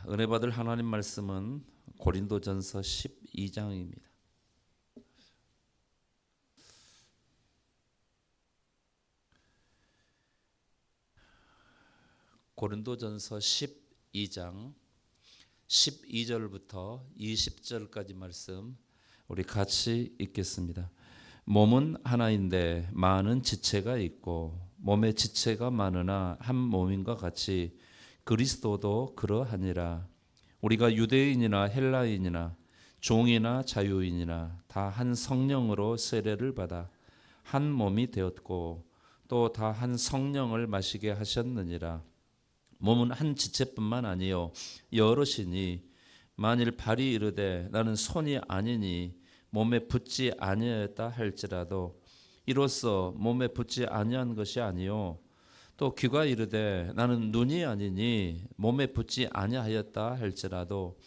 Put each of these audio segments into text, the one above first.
은혜 받을 하나님 말씀은 고린도전서 12장입니다. 고린도전서 12장 12절부터 20절까지 말씀 우리 같이 읽겠습니다. 몸은 하나인데 많은 지체가 있고 몸의 지체가 많으나 한 몸인과 같이 그리스도도 그러하니라. 우리가 유대인이나 헬라인이나 종이나 자유인이나 다 한 성령으로 세례를 받아 한 몸이 되었고 또 다 한 성령을 마시게 하셨느니라. 몸은 한 지체뿐만 아니요 여럿이니 만일 발이 이르되 나는 손이 아니니 몸에 붙지 아니하였다 할지라도 이로써 몸에 붙지 아니한 것이 아니요 또 귀가 이르되 나는 눈이 아니니 몸에 붙지 아니하였다 할지라도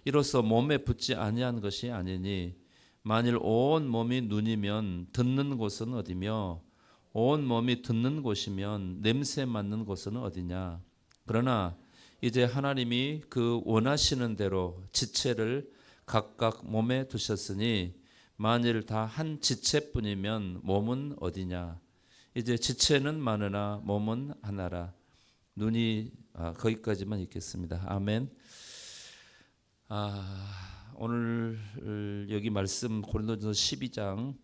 이로써 몸에 붙지 아니한 것이 아니니 만일 온 몸이 눈이면 듣는 곳은 어디며 온 몸이 듣는 곳이면 냄새 맡는 곳은 어디냐. 그러나 이제 하나님이 그 원하시는 대로 지체를 각각 몸에 두셨으니 만일 다 한 지체뿐이면 몸은 어디냐. 이제 지체는 많으나 몸은 하나라. 눈이 거기까지만 읽겠습니다. 아멘. 오늘 여기 말씀 고린도전서 12장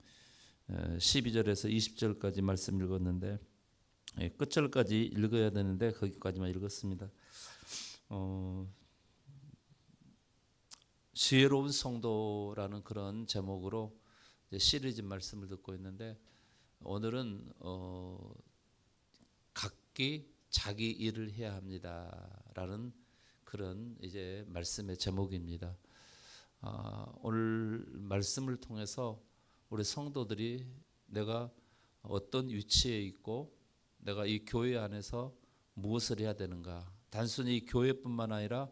12절에서 20절까지 말씀 읽었는데 끝절까지 읽어야 되는데 거기까지만 읽었습니다. 지혜로운 성도라는 그런 제목으로 시리즈 말씀을 듣고 있는데 오늘은 각기 자기 일을 해야 합니다라는 그런 이제 말씀의 제목입니다. 오늘 말씀을 통해서 우리 성도들이 내가 어떤 위치에 있고 내가 이 교회 안에서 무엇을 해야 되는가. 단순히 교회뿐만 아니라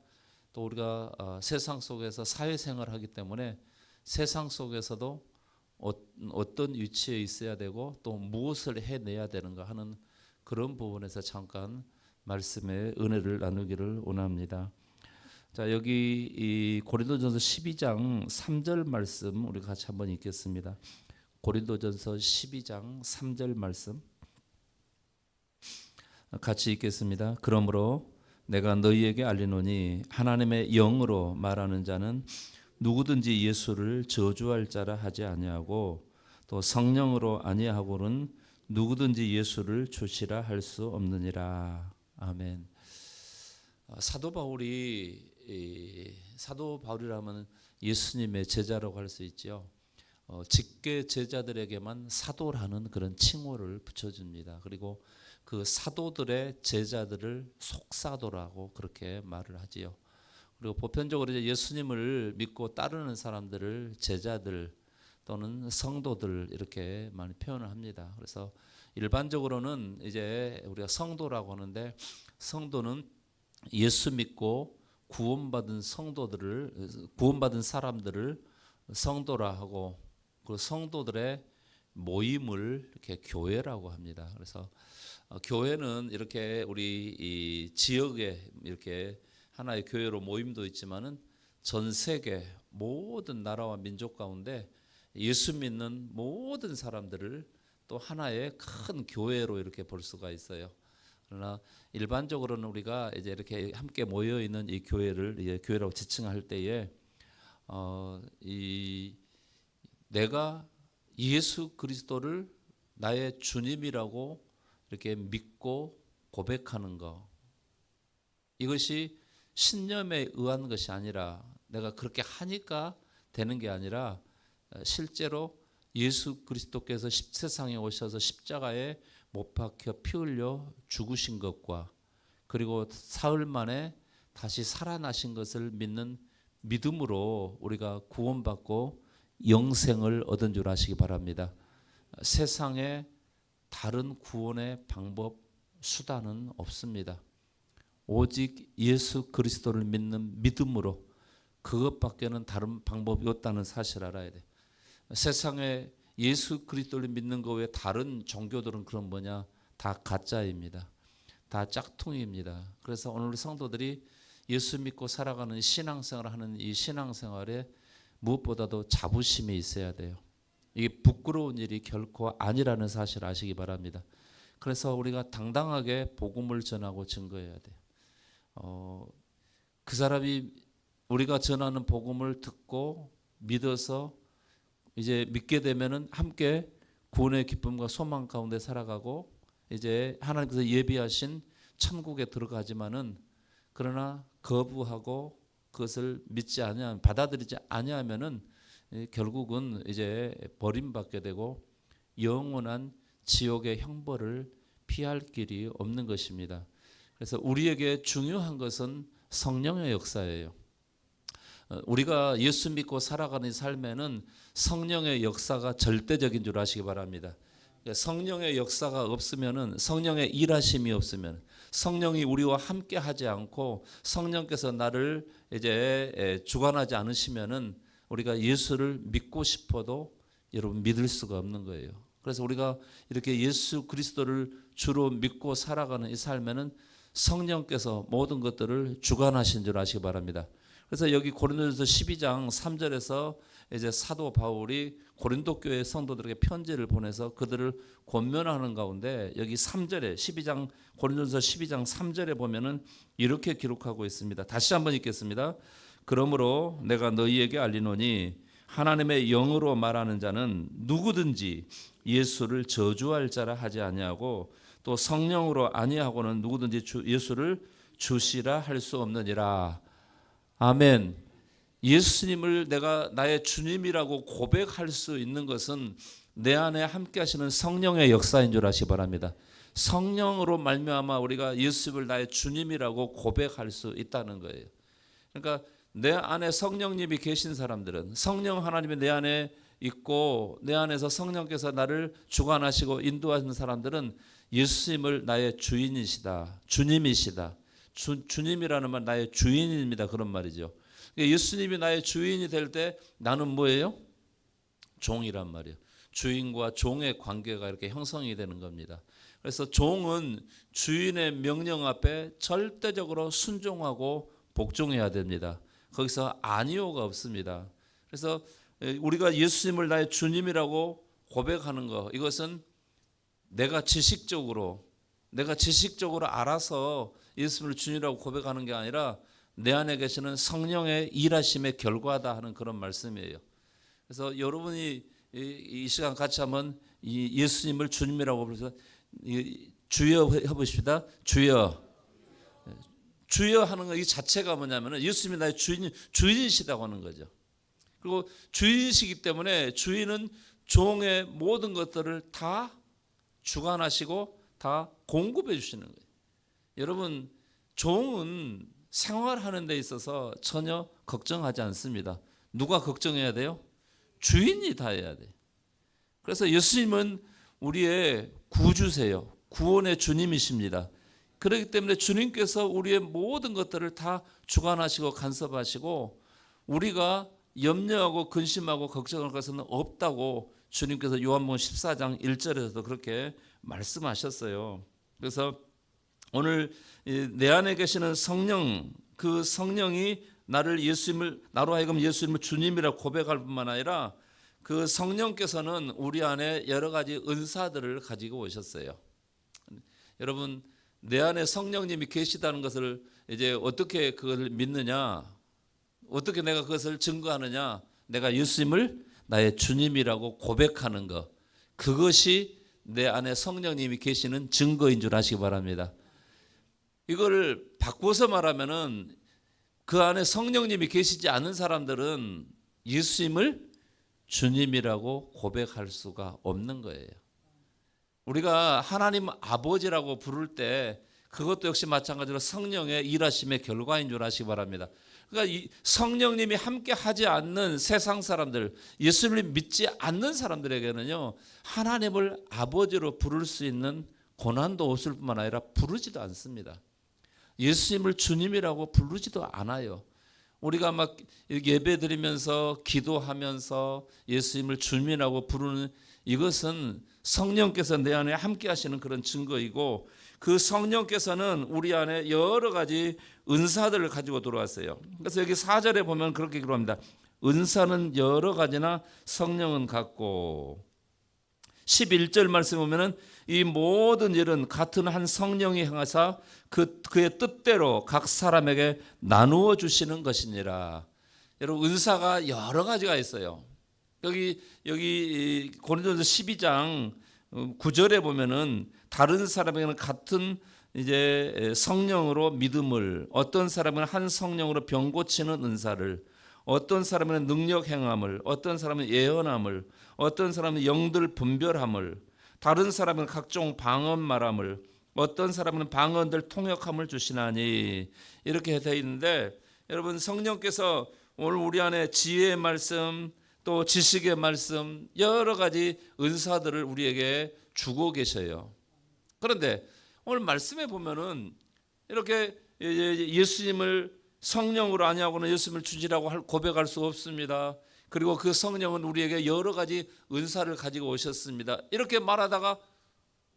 또 우리가 세상 속에서 사회생활을 하기 때문에 세상 속에서도 어떤 위치에 있어야 되고 또 무엇을 해내야 되는가 하는 그런 부분에서 잠깐 말씀의 은혜를 나누기를 원합니다. 자, 여기 이 고린도전서 12장 3절 말씀 우리 같이 한번 읽겠습니다. 고린도전서 12장 3절 말씀 같이 읽겠습니다. 그러므로 내가 너희에게 알리노니 하나님의 영으로 말하는 자는 누구든지 예수를 저주할 자라 하지 아니하고 또 성령으로 아니하고는 누구든지 예수를 주시라 할 수 없느니라. 아멘. 사도 바울이라면 예수님의 제자라고 할 수 있죠. 직계 제자들에게만 사도라는 그런 칭호를 붙여줍니다. 그리고 그 사도들의 제자들을 속사도라고 그렇게 말을 하지요. 그리고 보편적으로 이제 예수님을 믿고 따르는 사람들을 제자들 또는 성도들 이렇게 많이 표현을 합니다. 그래서 일반적으로는 이제 우리가 성도라고 하는데 성도는 예수 믿고 구원받은 사람들을 성도라 하고 그 성도들의 모임을 이렇게 교회라고 합니다. 그래서 교회는 이렇게 우리 이 지역에 이렇게 하나의 교회로 모임도 있지만은 전 세계 모든 나라와 민족 가운데 예수 믿는 모든 사람들을 또 하나의 큰 교회로 이렇게 볼 수가 있어요. 그러나 일반적으로는 우리가 이제 이렇게 함께 모여 있는 이 교회를 이제 교회라고 지칭할 때에 내가 예수 그리스도를 나의 주님이라고 이렇게 믿고 고백하는 것, 이것이 신념에 의한 것이 아니라 내가 그렇게 하니까 되는 게 아니라 실제로 예수 그리스도께서 세상에 오셔서 십자가에 못 박혀 피 흘려 죽으신 것과 그리고 사흘 만에 다시 살아나신 것을 믿는 믿음으로 우리가 구원받고 영생을 얻은 줄 아시기 바랍니다. 세상에 다른 구원의 방법, 수단은 없습니다. 오직 예수 그리스도를 믿는 믿음으로 그것밖에는 다른 방법이 없다는 사실을 알아야 돼. 세상에 예수 그리스도를 믿는 것 외에 다른 종교들은 그런 뭐냐? 다 가짜입니다. 다 짝퉁입니다. 그래서 오늘 성도들이 예수 믿고 살아가는 신앙생활을 하는 이 신앙생활에 무엇보다도 자부심이 있어야 돼요. 이게 부끄러운 일이 결코 아니라는 사실을 아시기 바랍니다. 그래서 우리가 당당하게 복음을 전하고 증거해야 돼요. 그 사람이 우리가 전하는 복음을 듣고 믿어서 이제 믿게 되면은 함께 구원의 기쁨과 소망 가운데 살아가고 이제 하나님께서 예비하신 천국에 들어가지만은 그러나 거부하고 그것을 믿지 아니하면 받아들이지 아니하면은 결국은 이제 버림받게 되고 영원한 지옥의 형벌을 피할 길이 없는 것입니다. 그래서 우리에게 중요한 것은 성령의 역사예요. 우리가 예수 믿고 살아가는 삶에는 성령의 역사가 절대적인 줄 아시기 바랍니다. 성령의 역사가 없으면은 성령의 일하심이 없으면 성령이 우리와 함께 하지 않고 성령께서 나를 이제 주관하지 않으시면은 우리가 예수를 믿고 싶어도 여러분 믿을 수가 없는 거예요. 그래서 우리가 이렇게 예수 그리스도를 주로 믿고 살아가는 이 삶에는 성령께서 모든 것들을 주관하신 줄 아시기 바랍니다. 그래서 여기 고린도전서 12장 3절에서 이제 사도 바울이 고린도 교회 성도들에게 편지를 보내서 그들을 권면하는 가운데 여기 3절에 고린도전서 12장 3절에 보면은 이렇게 기록하고 있습니다. 다시 한번 읽겠습니다. 그러므로 내가 너희에게 알리노니 하나님의 영으로 말하는 자는 누구든지 예수를 저주할 자라 하지 아니하고 또 성령으로 아니하고는 누구든지 예수를 주시라 할 수 없느니라. 아멘. 예수님을 내가 나의 주님이라고 고백할 수 있는 것은 내 안에 함께 하시는 성령의 역사인 줄 아시기 바랍니다. 성령으로 말미암아 우리가 예수님을 나의 주님이라고 고백할 수 있다는 거예요. 그러니까 내 안에 성령님이 계신 사람들은 성령 하나님이 내 안에 있고 내 안에서 성령께서 나를 주관하시고 인도하시는 사람들은 예수님을 나의 주인이시다, 주님이시다. 주님이라는 말 나의 주인입니다. 그런 말이죠. 예수님이 나의 주인이 될 때 나는 뭐예요? 종이란 말이에요. 주인과 종의 관계가 이렇게 형성이 되는 겁니다. 그래서 종은 주인의 명령 앞에 절대적으로 순종하고 복종해야 됩니다. 거기서 아니오가 없습니다. 그래서 우리가 예수님을 나의 주님이라고 고백하는 것, 이것은 내가 지식적으로 알아서 예수님을 주님이라고 고백하는 게 아니라 내 안에 계시는 성령의 일하심의 결과다 하는 그런 말씀이에요. 그래서 여러분이 이 시간 같이 한번 이 예수님을 주님이라고 불러서 주여 해보십시다. 주여. 주여 하는 거 이 자체가 뭐냐면 예수님이 나의 주인이시다고 하는 거죠. 그리고 주인이시기 때문에 주인은 종의 모든 것들을 다 주관하시고 다 공급해 주시는 거예요. 여러분, 종은 생활하는 데 있어서 전혀 걱정하지 않습니다. 누가 걱정해야 돼요? 주인이 다 해야 돼요. 그래서 예수님은 우리의 구주세요. 구원의 주님이십니다. 그렇기 때문에 주님께서 우리의 모든 것들을 다 주관하시고 간섭하시고 우리가 염려하고 근심하고 걱정할 것은 없다고 주님께서 요한복음 14장 1절에서도 그렇게 말씀하셨어요. 그래서 오늘 내 안에 계시는 성령, 그 성령이 나로 하여금 예수님을 주님이라 고백할 뿐만 아니라 그 성령께서는 우리 안에 여러 가지 은사들을 가지고 오셨어요. 여러분, 내 안에 성령님이 계시다는 것을 이제 어떻게 그걸 믿느냐? 어떻게 내가 그것을 증거하느냐? 내가 예수님을 나의 주님이라고 고백하는 것. 그것이 내 안에 성령님이 계시는 증거인 줄 아시기 바랍니다. 이걸 바꿔서 말하면은 그 안에 성령님이 계시지 않은 사람들은 예수님을 주님이라고 고백할 수가 없는 거예요. 우리가 하나님 아버지라고 부를 때 그것도 역시 마찬가지로 성령의 일하심의 결과인 줄 아시기 바랍니다. 그러니까 이 성령님이 함께 하지 않는 세상 사람들, 예수님을 믿지 않는 사람들에게는요, 하나님을 아버지로 부를 수 있는 고난도 없을 뿐만 아니라 부르지도 않습니다. 예수님을 주님이라고 부르지도 않아요. 우리가 막 예배 드리면서 기도하면서 예수님을 주님이라고 부르는 이것은 성령께서 내 안에 함께 하시는 그런 증거이고, 그 성령께서는 우리 안에 여러 가지 은사들을 가지고 들어왔어요. 그래서 여기 4절에 보면 그렇게 기록합니다. 은사는 여러 가지나 성령은 같고, 11절 말씀 보면은 이 모든 일은 같은 한 성령이 행하사 그의 뜻대로 각 사람에게 나누어 주시는 것이니라. 여러분, 은사가 여러 가지가 있어요. 여기 고린도전서 12장 9절에 보면은 다른 사람에게는 같은 이제 성령으로 믿음을, 어떤 사람은 한 성령으로 병 고치는 은사를, 어떤 사람은 능력 행함을, 어떤 사람은 예언함을, 어떤 사람은 영들 분별함을, 다른 사람은 각종 방언 말함을, 어떤 사람은 방언들 통역함을 주시나니, 이렇게 되어 있는데, 여러분, 성령께서 오늘 우리 안에 지혜의 말씀, 또 지식의 말씀, 여러 가지 은사들을 우리에게 주고 계셔요. 그런데 오늘 말씀에 보면은 이렇게 예수님을 성령으로 아니하고는 예수님을 주지라고 고백할 수 없습니다. 그리고 그 성령은 우리에게 여러 가지 은사를 가지고 오셨습니다. 이렇게 말하다가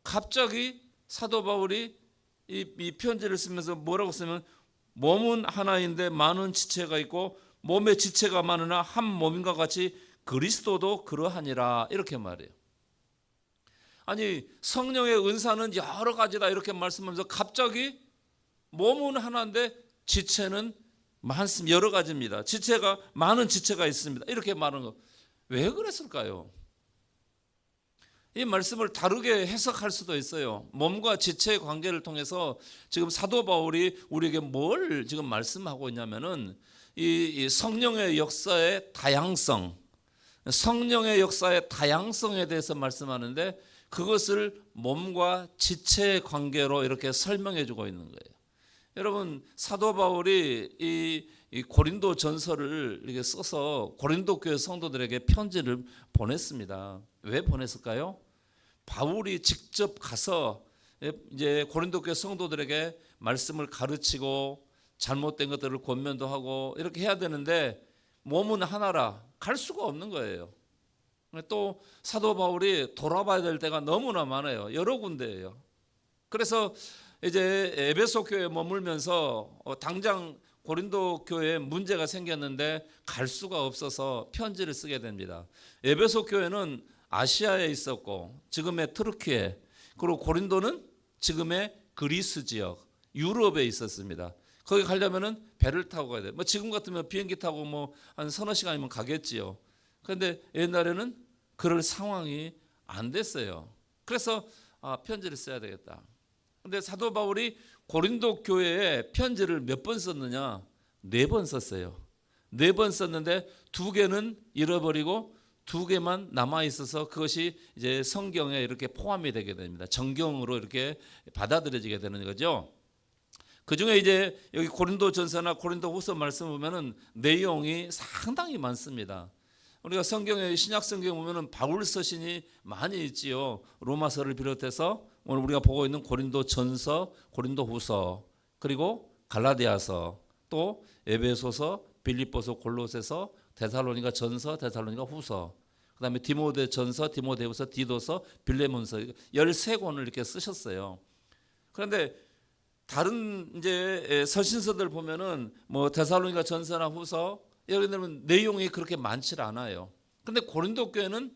갑자기 사도 바울이 이 편지를 쓰면서 뭐라고 쓰면, 몸은 하나인데 많은 지체가 있고 몸의 지체가 많으나 한 몸인과 같이 그리스도도 그러하니라, 이렇게 말해요. 아니, 성령의 은사는 여러 가지다 이렇게 말씀하면서 갑자기 몸은 하나인데 지체는 많습니다. 여러 가지입니다. 지체가 많은 지체가 있습니다. 이렇게 말하는 거, 왜 그랬을까요? 이 말씀을 다르게 해석할 수도 있어요. 몸과 지체의 관계를 통해서 지금 사도 바울이 우리에게 뭘 지금 말씀하고 있냐면은 이 성령의 역사의 다양성, 성령의 역사의 다양성에 대해서 말씀하는데, 그것을 몸과 지체의 관계로 이렇게 설명해 주고 있는 거예요. 여러분, 사도 바울이 이 고린도 전서를 이렇게 써서 고린도 교회 성도들에게 편지를 보냈습니다. 왜 보냈을까요? 바울이 직접 가서 이제 고린도 교회 성도들에게 말씀을 가르치고 잘못된 것들을 권면도 하고 이렇게 해야 되는데, 몸은 하나라 갈 수가 없는 거예요. 또 사도 바울이 돌아봐야 될 때가 너무나 많아요. 여러 군데예요. 그래서 이제 에베소 교회에 머물면서 당장 고린도 교회에 문제가 생겼는데 갈 수가 없어서 편지를 쓰게 됩니다. 에베소 교회는 아시아에 있었고 지금의 터키에, 그리고 고린도는 지금의 그리스 지역, 유럽에 있었습니다. 거기 가려면은 배를 타고 가야 돼요. 지금 같으면 비행기 타고 한 서너 시간이면 가겠지요. 그런데 옛날에는 그럴 상황이 안 됐어요. 그래서 편지를 써야 되겠다. 그런데 사도 바울이 고린도 교회에 편지를 몇 번 썼느냐? 4번 썼어요. 4번 썼는데 2개는 잃어버리고 2개만 남아 있어서 그것이 이제 성경에 이렇게 포함이 되게 됩니다. 정경으로 이렇게 받아들여지게 되는 거죠. 그 중에 이제 여기 고린도 전서나 고린도 후서 말씀 보면은 내용이 상당히 많습니다. 우리가 성경에, 신약 성경 보면은 바울 서신이 많이 있지요. 로마서를 비롯해서 오늘 우리가 보고 있는 고린도 전서, 고린도 후서, 그리고 갈라디아서, 또 에베소서, 빌립보서, 골로새서, 데살로니가 전서, 데살로니가 후서, 그다음에 디모데 전서, 디모데 후서, 디도서, 빌레몬서, 13권을 이렇게 쓰셨어요. 그런데 다른 이제 서신서들 보면은 데살로니가 전서나 후서, 예를 들면 내용이 그렇게 많지 않아요. 그런데 고린도 교회는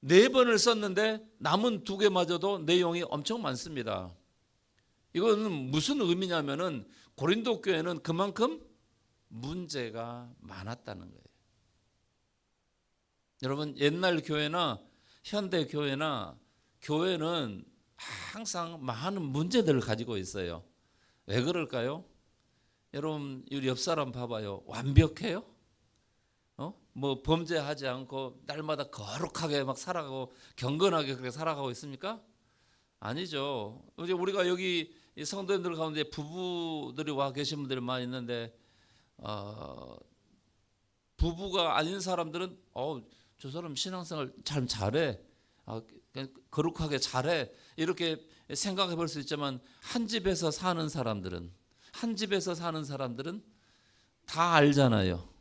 4번을 썼는데 남은 2개마저도 내용이 엄청 많습니다. 이거는 무슨 의미냐면은 고린도 교회는 그만큼 문제가 많았다는 거예요. 여러분, 옛날 교회나 현대 교회나 교회는 항상 많은 문제들을 가지고 있어요. 왜 그럴까요? 여러분, 우리 옆 사람 봐봐요. 완벽해요? 범죄하지 않고 날마다 거룩하게 막 살아가고 경건하게 그렇게 살아가고 있습니까? 아니죠. 이제 우리가 여기 성도님들 가운데 부부들이 와 계신 분들이 많이 있는데, 부부가 아닌 사람들은 저 사람 신앙생활 참 잘해, 거룩하게 잘해, 이렇게 생각해 볼 수 있지만 한 집에서 사는 사람들은 다 알잖아요.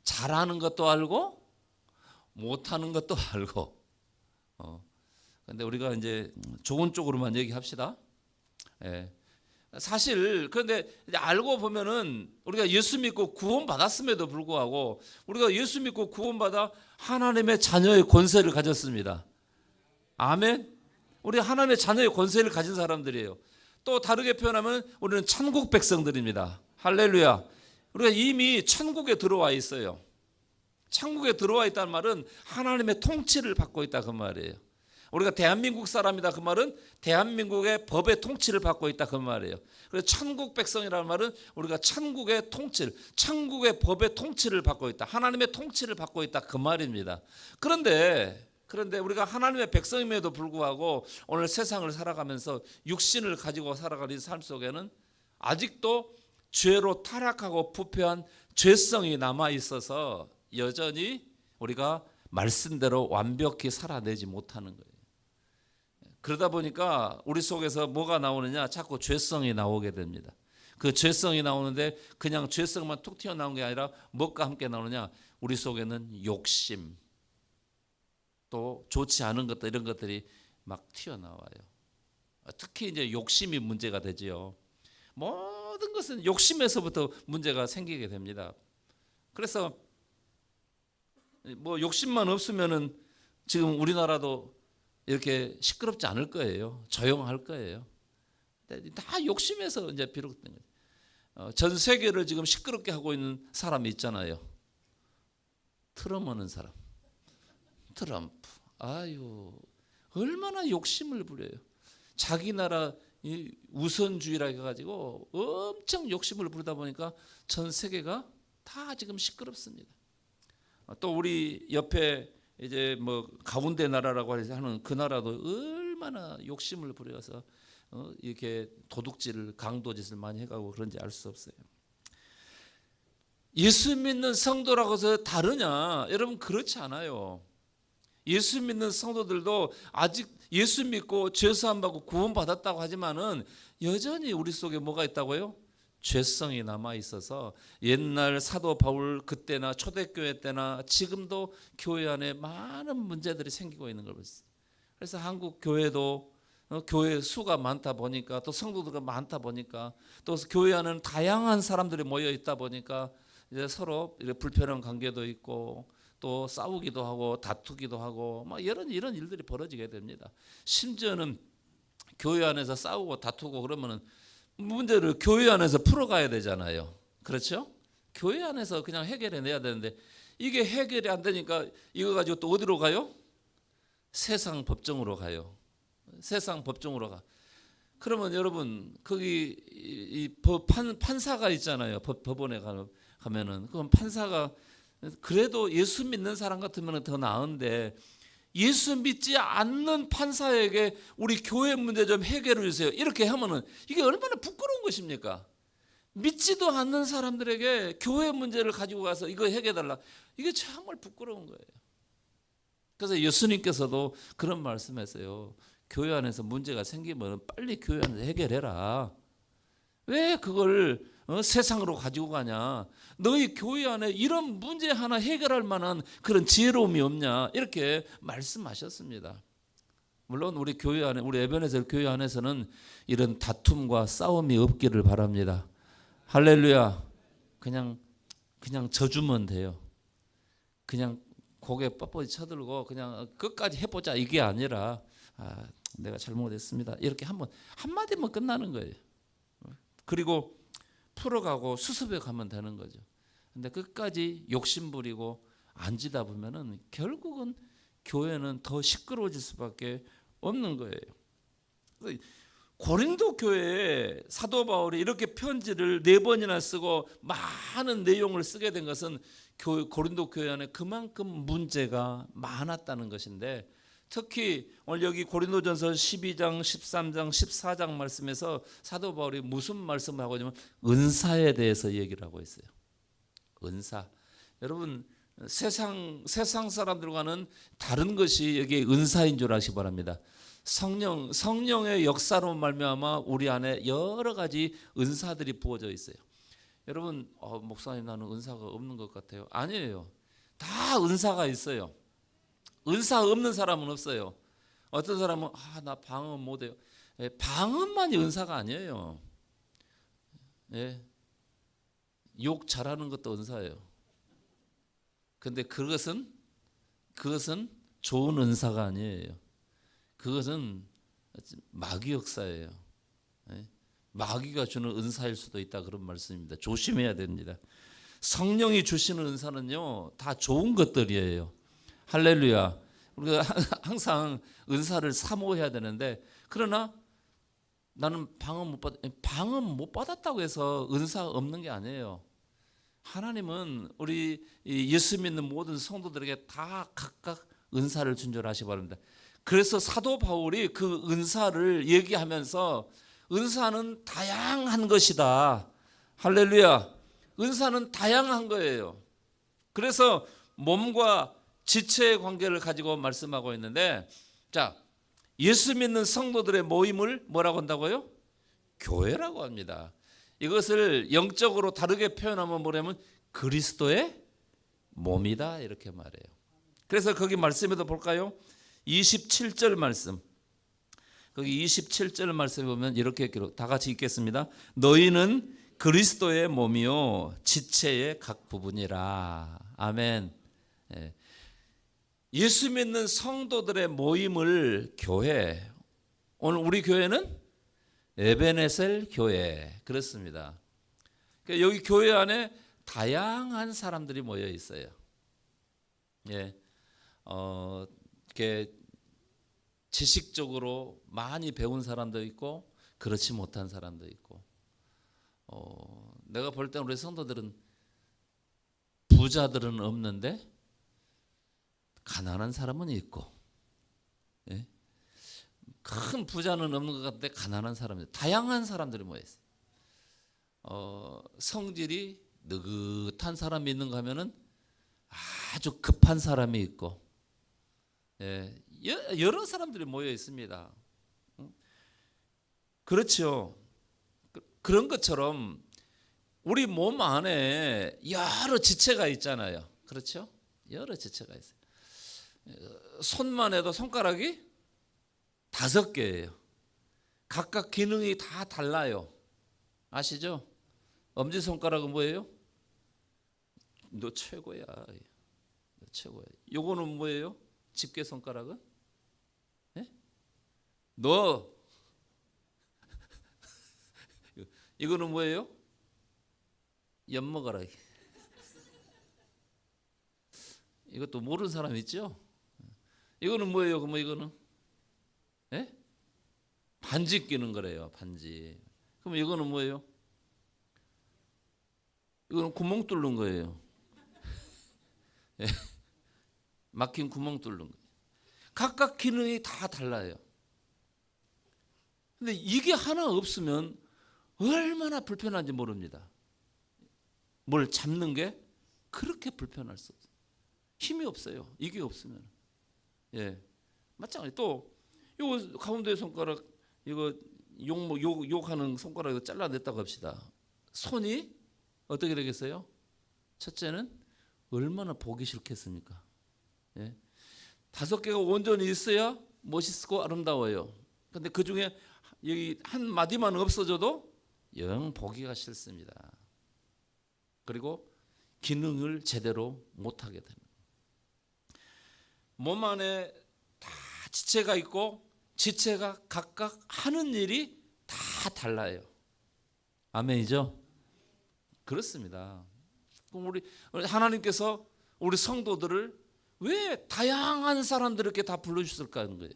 잘하는 것도 알고 못하는 것도 알고, 근데 우리가 이제 좋은 쪽으로만 얘기합시다. 예. 사실 그런데 알고 보면은 우리가 예수 믿고 구원 받았음에도 불구하고 우리가 예수 믿고 구원 받아 하나님의 자녀의 권세를 가졌습니다. 아멘. 우리 하나님의 자녀의 권세를 가진 사람들이에요. 또 다르게 표현하면 우리는 천국 백성들입니다. 할렐루야. 우리가 이미 천국에 들어와 있어요. 천국에 들어와 있다는 말은 하나님의 통치를 받고 있다 그 말이에요. 우리가 대한민국 사람이다 그 말은 대한민국의 법의 통치를 받고 있다 그 말이에요. 그래서 천국 백성이라는 말은 우리가 천국의 통치를, 천국의 법의 통치를 받고 있다. 하나님의 통치를 받고 있다 그 말입니다. 그런데 우리가 하나님의 백성임에도 불구하고 오늘 세상을 살아가면서 육신을 가지고 살아가는 삶 속에는 아직도 죄로 타락하고 부패한 죄성이 남아 있어서 여전히 우리가 말씀대로 완벽히 살아내지 못하는 거예요. 그러다 보니까 우리 속에서 뭐가 나오느냐? 자꾸 죄성이 나오게 됩니다. 그 죄성이 나오는데 그냥 죄성만 툭 튀어나온 게 아니라 뭐가 함께 나오느냐? 우리 속에는 욕심, 또 좋지 않은 것들, 이런 것들이 막 튀어나와요. 특히 이제 욕심이 문제가 되지요. 모든 것은 욕심에서부터 문제가 생기게 됩니다. 그래서 뭐 욕심만 없으면은 지금 우리나라도 이렇게 시끄럽지 않을 거예요. 조용할 거예요. 다 욕심에서 이제 비롯된 거예요. 전 세계를 지금 시끄럽게 하고 있는 사람이 있잖아요. 트럼프는 사람. 트럼프. 아유, 얼마나 욕심을 부려요. 자기 나라 우선주의라 해가지고 엄청 욕심을 부르다 보니까 전 세계가 다 지금 시끄럽습니다. 또 우리 옆에 이제 뭐 가운데 나라라고 하는 그 나라도 얼마나 욕심을 부려서 이렇게 도둑질을 강도짓을 많이 해가고 그런지 알 수 없어요. 예수 믿는 성도라고 해서 다르냐? 여러분 그렇지 않아요. 예수 믿는 성도들도 아직 예수 믿고 죄사함 받고 구원 받았다고 하지만은 여전히 우리 속에 뭐가 있다고요? 죄성이 남아 있어서 옛날 사도 바울 그때나 초대교회 때나 지금도 교회 안에 많은 문제들이 생기고 있는 걸 봤어요. 그래서 한국 교회도 교회 수가 많다 보니까 또 성도들가 많다 보니까 또 교회 안에는 다양한 사람들이 모여 있다 보니까 이제 서로 이렇게 불편한 관계도 있고 또 싸우기도 하고 다투기도 하고 막 이런 일들이 벌어지게 됩니다. 심지어는 교회 안에서 싸우고 다투고 그러면은 문제를 교회 안에서 풀어가야 되잖아요. 그렇죠? 교회 안에서 그냥 해결해내야 되는데 이게 해결이 안 되니까 이거 가지고 또 어디로 가요? 세상 법정으로 가요. 세상 법정으로 가. 그러면 여러분 거기 이 판사가 있잖아요. 법원에 가면은 그럼 판사가 그래도 예수 믿는 사람 같으면 더 나은데 예수 믿지 않는 판사에게 우리 교회 문제 좀 해결해 주세요. 이렇게 하면은 이게 얼마나 부끄러운 것입니까? 믿지도 않는 사람들에게 교회 문제를 가지고 가서 이거 해결해달라. 이게 정말 부끄러운 거예요. 그래서 예수님께서도 그런 말씀했어요. 교회 안에서 문제가 생기면 빨리 교회 안에서 해결해라. 왜 그걸 세상으로 가지고 가냐? 너희 교회 안에 이런 문제 하나 해결할 만한 그런 지혜로움이 없냐? 이렇게 말씀하셨습니다. 물론 우리 교회 안에, 우리 에베네셀 교회 안에서는 이런 다툼과 싸움이 없기를 바랍니다. 할렐루야. 그냥 져주면 돼요. 그냥 고개 뻣뻣이 쳐들고 그냥 끝까지 해보자 이게 아니라 내가 잘못했습니다. 이렇게 한마디면 끝나는 거예요. 그리고 풀어가고 수습해 가면 되는 거죠. 근데 끝까지 욕심 부리고 앉으다 보면은 결국은 교회는 더 시끄러워질 수밖에 없는 거예요. 고린도 교회에 사도 바울이 이렇게 편지를 4번이나 쓰고 많은 내용을 쓰게 된 것은 고린도 교회 안에 그만큼 문제가 많았다는 것인데 특히 오늘 여기 고린도전서 12장, 13장, 14장 말씀에서 사도 바울이 무슨 말씀을 하고 있냐면 은사에 대해서 얘기를 하고 있어요. 은사. 여러분 세상 사람들과는 다른 것이 여기 은사인 줄 아시기 바랍니다. 성령의 역사로 말미암아 우리 안에 여러 가지 은사들이 부어져 있어요. 여러분 목사님 나는 은사가 없는 것 같아요. 아니에요. 다 은사가 있어요. 은사 없는 사람은 없어요. 어떤 사람은 나 방언 못해요. 방언만이 은사가 아니에요. 욕 잘하는 것도 은사예요. 근데 그것은 좋은 은사가 아니에요. 그것은 마귀 역사예요. 마귀가 주는 은사일 수도 있다, 그런 말씀입니다. 조심해야 됩니다. 성령이 주시는 은사는요, 다 좋은 것들이에요. 할렐루야. 우리가 항상 은사를 사모해야 되는데, 그러나 나는 방언 못 받았다고 해서 은사가 없는 게 아니에요. 하나님은 우리 예수 믿는 모든 성도들에게 다 각각 은사를 준절하시 바랍니다. 그래서 사도 바울이 그 은사를 얘기하면서 은사는 다양한 것이다. 할렐루야. 은사는 다양한 거예요. 그래서 몸과 지체의 관계를 가지고 말씀하고 있는데, 자, 예수 믿는 성도들의 모임을 뭐라고 한다고요? 교회라고 합니다. 이것을 영적으로 다르게 표현하면 뭐냐면 그리스도의 몸이다, 이렇게 말해요. 그래서 거기 말씀에도 볼까요? 27절 말씀. 거기 27절 말씀에 보면 이렇게 기록, 다 같이 읽겠습니다. 너희는 그리스도의 몸이요 지체의 각 부분이라. 아멘. 예수 믿는 성도들의 모임을 교회, 오늘 우리 교회는 에베네셀 교회, 그렇습니다. 그러니까 여기 교회 안에 다양한 사람들이 모여 있어요. 이렇게 지식적으로 많이 배운 사람도 있고 그렇지 못한 사람도 있고, 내가 볼 때 우리 성도들은 부자들은 없는데 가난한 사람은 있고, 큰 부자는 없는 것 같은데 가난한 사람들, 다양한 사람들이 모여 있어요. 성질이 느긋한 사람이 있는가 하면은 아주 급한 사람이 있고, 여러 사람들이 모여 있습니다. 그렇죠. 그런 것처럼 우리 몸 안에 여러 지체가 있잖아요. 그렇죠? 여러 지체가 있어요. 손만 해도 손가락이 5개예요. 각각 기능이 다 달라요. 아시죠? 엄지손가락은 뭐예요? 너 최고야. 너 최고야. 요거는 뭐예요? 집게손가락은? 너. 이거는 뭐예요? 엿먹어라. 이것도 모르는 사람 있죠? 이거는 뭐예요? 그럼 이거는? 반지 끼는 거래요. 반지. 그럼 이거는 뭐예요? 이거는 구멍 뚫는 거예요. 막힌 구멍 뚫는 거예요. 각각 기능이 다 달라요. 근데 이게 하나 없으면 얼마나 불편한지 모릅니다. 뭘 잡는 게 그렇게 불편할 수 없어요. 힘이 없어요. 이게 없으면. 마찬가지. 또 이거 가운데 손가락, 이거 욕하는 손가락 이거 잘라냈다고 합시다. 손이 어떻게 되겠어요? 첫째는 얼마나 보기 싫겠습니까? 5개가 온전히 있어야 멋있고 아름다워요. 근데 그 중에 여기 한 마디만 없어져도 영 보기가 싫습니다. 그리고 기능을 제대로 못하게 됩니다. 몸 안에 다 지체가 있고 지체가 각각 하는 일이 다 달라요. 아멘이죠? 그렇습니다. 그럼 우리 하나님께서 우리 성도들을 왜 다양한 사람들을 이렇게 다 불러주셨을까 하는 거예요.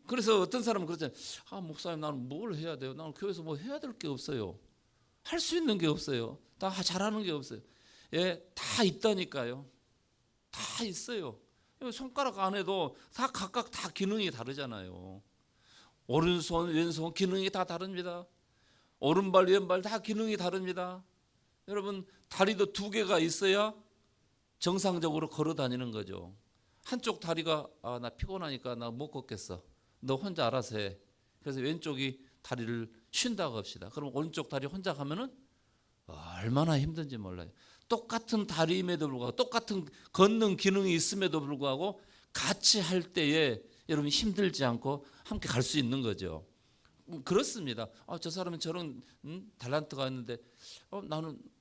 그래서 어떤 사람은 그러잖아요. 목사님, 나는 뭘 해야 돼요? 나는 교회에서 뭐 해야 될 게 없어요. 할 수 있는 게 없어요. 다 잘하는 게 없어요. 다 있다니까요. 다 있어요. 손가락 안에도 다 각각 다 기능이 다르잖아요. 오른손, 왼손 기능이 다 다릅니다. 오른발, 왼발 다 기능이 다릅니다. 여러분, 다리도 2개가 있어야 정상적으로 걸어 다니는 거죠. 한쪽 다리가 나 피곤하니까 나 못 걷겠어. 너 혼자 알아서 해. 그래서 왼쪽이 다리를 쉰다고 합시다. 그럼 오른쪽 다리 혼자 가면은 얼마나 힘든지 몰라요. 똑같은 다리임에도 불구하고, 똑같은 걷는 기능이 있음에도 불구하고 같이 할 때에 여러분 힘들지 않고 함께 갈 수 있는 거죠. 그렇습니다. 저 사람은 저런 달란트가 있는데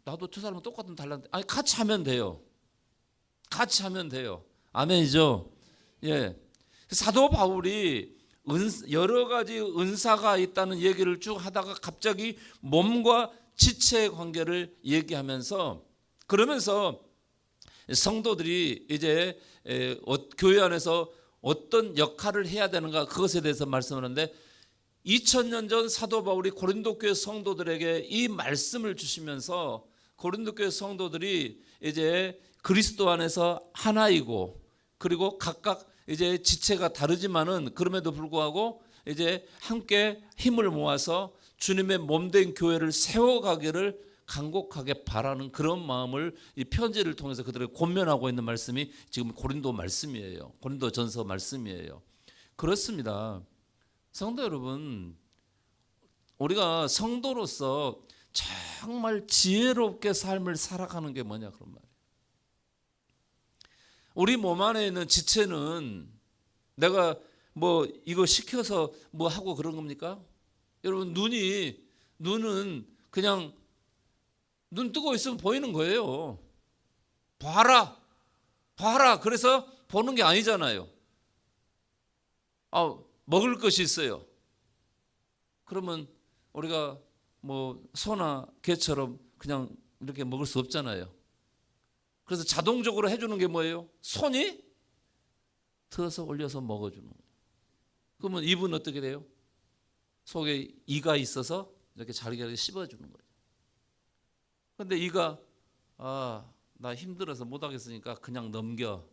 나도 저 사람은 똑같은 달란트. 아니 같이 하면 돼요. 같이 하면 돼요. 아멘이죠. 예. 사도 바울이 여러 가지 은사가 있다는 얘기를 쭉 하다가 갑자기 몸과 지체의 관계를 얘기하면서 그러면서 성도들이 이제 교회 안에서 어떤 역할을 해야 되는가 그것에 대해서 말씀하는데 2000년 전 사도 바울이 고린도 교회 성도들에게 이 말씀을 주시면서 고린도 교회 성도들이 이제 그리스도 안에서 하나이고 그리고 각각 이제 지체가 다르지만은 그럼에도 불구하고 이제 함께 힘을 모아서 주님의 몸된 교회를 세워가기를 간곡하게 바라는 그런 마음을 이 편지를 통해서 그들에게 권면하고 있는 말씀이 지금 고린도 말씀이에요. 고린도 전서 말씀이에요. 그렇습니다. 성도 여러분, 우리가 성도로서 정말 지혜롭게 삶을 살아가는 게 뭐냐 그런 말이에요. 우리 몸 안에 있는 지체는 내가 뭐 이거 시켜서 뭐 하고 그런 겁니까? 여러분 눈은 그냥 눈 뜨고 있으면 보이는 거예요. 봐라. 그래서 보는 게 아니잖아요. 먹을 것이 있어요. 그러면 우리가 뭐 소나 개처럼 그냥 이렇게 먹을 수 없잖아요. 그래서 자동적으로 해주는 게 뭐예요? 손이 들어서 올려서 먹어주는 거예요. 그러면 입은 어떻게 돼요? 속에 이가 있어서 이렇게 잘게 씹어주는 거예요. 근데 이가 나 힘들어서 못하겠으니까 그냥 넘겨.